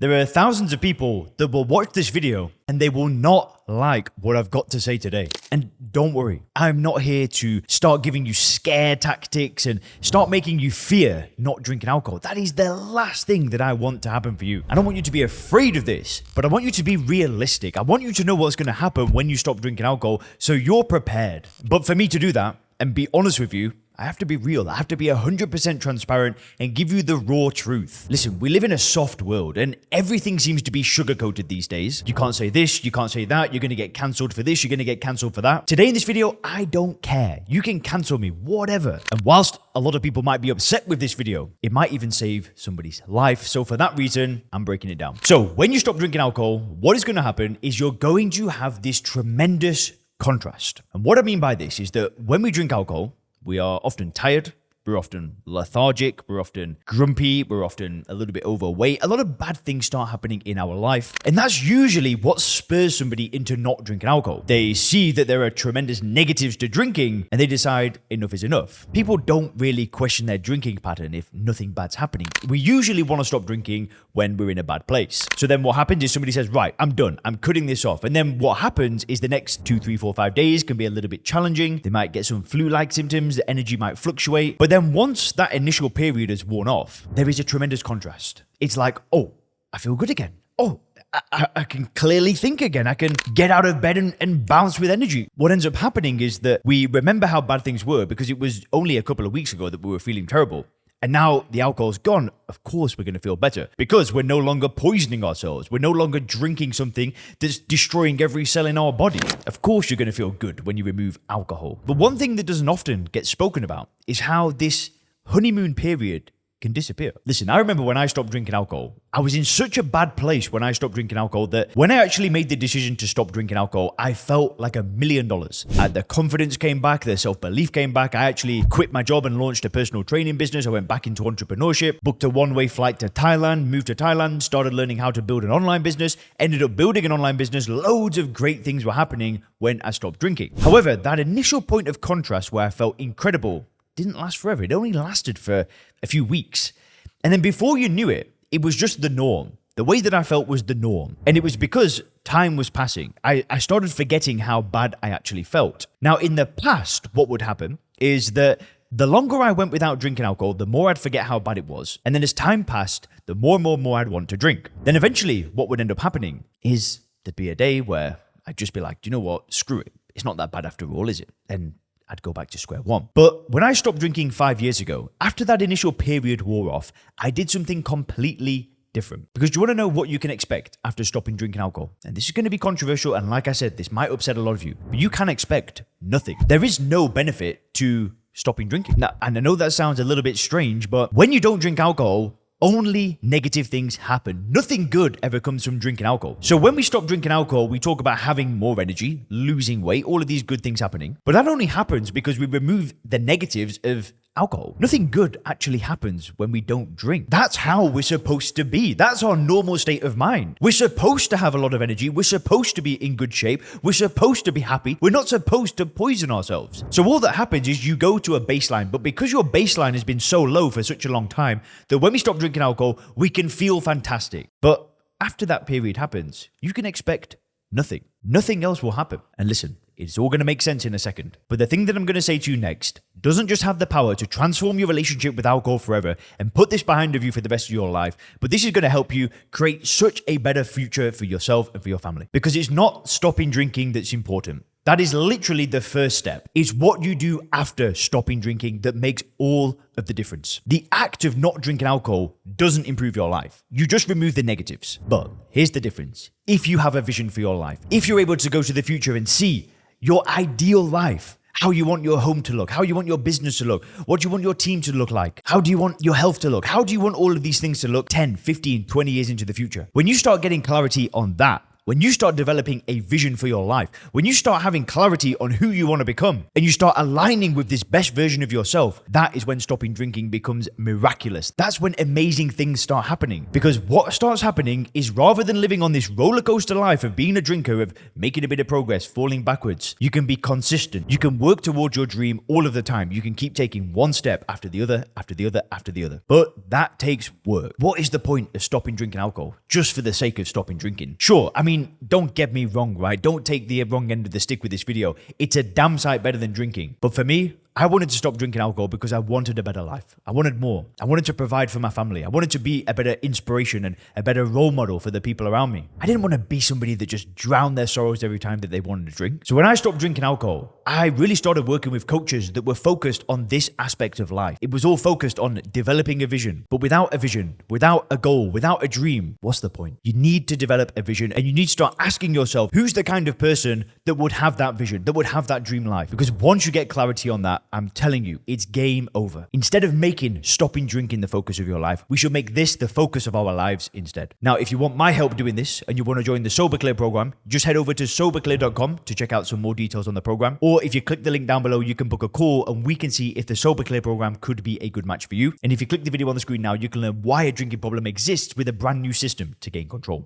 There are thousands of people that will watch this video and they will not like what I've got to say today. And don't worry, I'm not here to start giving you scare tactics and start making you fear not drinking alcohol. That is the last thing that I want to happen for you. I don't want you to be afraid of this, but I want you to be realistic. I want you to know what's going to happen when you stop drinking alcohol so you're prepared. But for me to do that and be honest with you, I have to be real. I have to be 100% transparent and give you the raw truth. Listen, we live in a soft world and everything seems to be sugar-coated these days. You can't say this, you can't say that, you're going to get cancelled for this, you're going to get cancelled for that. Today in this video, I don't care. You can cancel me, whatever. And whilst a lot of people might be upset with this video, it might even save somebody's life. So for that reason, I'm breaking it down. So when you stop drinking alcohol, what is going to happen is you're going to have this tremendous contrast. And what I mean by this is that when we drink alcohol, we are often tired, we're often lethargic, we're often grumpy, we're often a little bit overweight. A lot of bad things start happening in our life. And that's usually what spurs somebody into not drinking alcohol. They see that there are tremendous negatives to drinking and they decide enough is enough. People don't really question their drinking pattern if nothing bad's happening. We usually want to stop drinking when we're in a bad place. So then what happens is somebody says, right, I'm done. I'm cutting this off. And then what happens is the next 2, 3, 4, 5 days can be a little bit challenging. They might get some flu-like symptoms. The energy might fluctuate. But then once that initial period is worn off, there is a tremendous contrast. It's like, oh, I feel good again. Oh, I can clearly think again. I can get out of bed and bounce with energy. What ends up happening is that we remember how bad things were because it was only a couple of weeks ago that we were feeling terrible. And now the alcohol's gone. Of course, we're going to feel better because we're no longer poisoning ourselves. We're no longer drinking something that's destroying every cell in our body. Of course, you're going to feel good when you remove alcohol. But one thing that doesn't often get spoken about is how this honeymoon period can disappear. Listen, I remember when I stopped drinking alcohol, I was in such a bad place when I stopped drinking alcohol that when I actually made the decision to stop drinking alcohol, I felt like $1 million. The confidence came back, the self-belief came back. I actually quit my job and launched a personal training business. I went back into entrepreneurship, booked a one-way flight to Thailand, moved to Thailand, started learning how to build an online business, ended up building an online business. Loads of great things were happening when I stopped drinking. However, that initial point of contrast where I felt incredible didn't last forever. It only lasted for a few weeks. And then before you knew it, it was just the norm. The way that I felt was the norm. And it was because time was passing. I started forgetting how bad I actually felt. Now, in the past, what would happen is that the longer I went without drinking alcohol, the more I'd forget how bad it was. And then as time passed, the more and more I'd want to drink. Then eventually, what would end up happening is there'd be a day where I'd just be like, you know what? Screw it. It's not that bad after all, is it? And I'd go back to square one. But when I stopped drinking 5 years ago, after that initial period wore off, I did something completely different. Because you want to know what you can expect after stopping drinking alcohol. And this is going to be controversial. And like I said, this might upset a lot of you, but you can expect nothing. There is no benefit to stopping drinking. Now, and I know that sounds a little bit strange, but when you don't drink alcohol, only negative things happen. Nothing good ever comes from drinking alcohol. So when we stop drinking alcohol, we talk about having more energy, losing weight, all of these good things happening. But that only happens because we remove the negatives of alcohol. Nothing good actually happens when we don't drink. That's how we're supposed to be. That's our normal state of mind. We're supposed to have a lot of energy. We're supposed to be in good shape. We're supposed to be happy. We're not supposed to poison ourselves. So all that happens is you go to a baseline, but because your baseline has been so low for such a long time that when we stop drinking alcohol, we can feel fantastic. But after that period happens, you can expect nothing. Nothing else will happen. And listen, it's all going to make sense in a second. But the thing that I'm going to say to you next doesn't just have the power to transform your relationship with alcohol forever and put this behind of you for the rest of your life, but this is going to help you create such a better future for yourself and for your family. Because it's not stopping drinking that's important. That is literally the first step. It's what you do after stopping drinking that makes all of the difference. The act of not drinking alcohol doesn't improve your life. You just remove the negatives. But here's the difference. If you have a vision for your life, if you're able to go to the future and see your ideal life, how you want your home to look, how you want your business to look, what you want your team to look like, how do you want your health to look, how do you want all of these things to look 10, 15, 20 years into the future? When you start getting clarity on that, when you start developing a vision for your life, when you start having clarity on who you want to become, and you start aligning with this best version of yourself, that is when stopping drinking becomes miraculous. That's when amazing things start happening. Because what starts happening is, rather than living on this roller coaster life of being a drinker, of making a bit of progress, falling backwards, you can be consistent. You can work towards your dream all of the time. You can keep taking one step after the other, after the other, after the other. But that takes work. What is the point of stopping drinking alcohol just for the sake of stopping drinking? Sure, I mean, don't get me wrong, right? Don't take the wrong end of the stick with this video. It's a damn sight better than drinking. But for me, I wanted to stop drinking alcohol because I wanted a better life. I wanted more. I wanted to provide for my family. I wanted to be a better inspiration and a better role model for the people around me. I didn't want to be somebody that just drowned their sorrows every time that they wanted to drink. So when I stopped drinking alcohol, I really started working with coaches that were focused on this aspect of life. It was all focused on developing a vision. But without a vision, without a goal, without a dream, what's the point? You need to develop a vision, and you need to start asking yourself, who's the kind of person that would have that vision, that would have that dream life? Because once you get clarity on that, I'm telling you, it's game over. Instead of making stopping drinking the focus of your life, we should make this the focus of our lives instead. Now, if you want my help doing this and you want to join the Sober Clear program, just head over to soberclear.com to check out some more details on the program. Or if you click the link down below, you can book a call and we can see if the Sober Clear program could be a good match for you. And if you click the video on the screen now, you can learn why a drinking problem exists with a brand new system to gain control.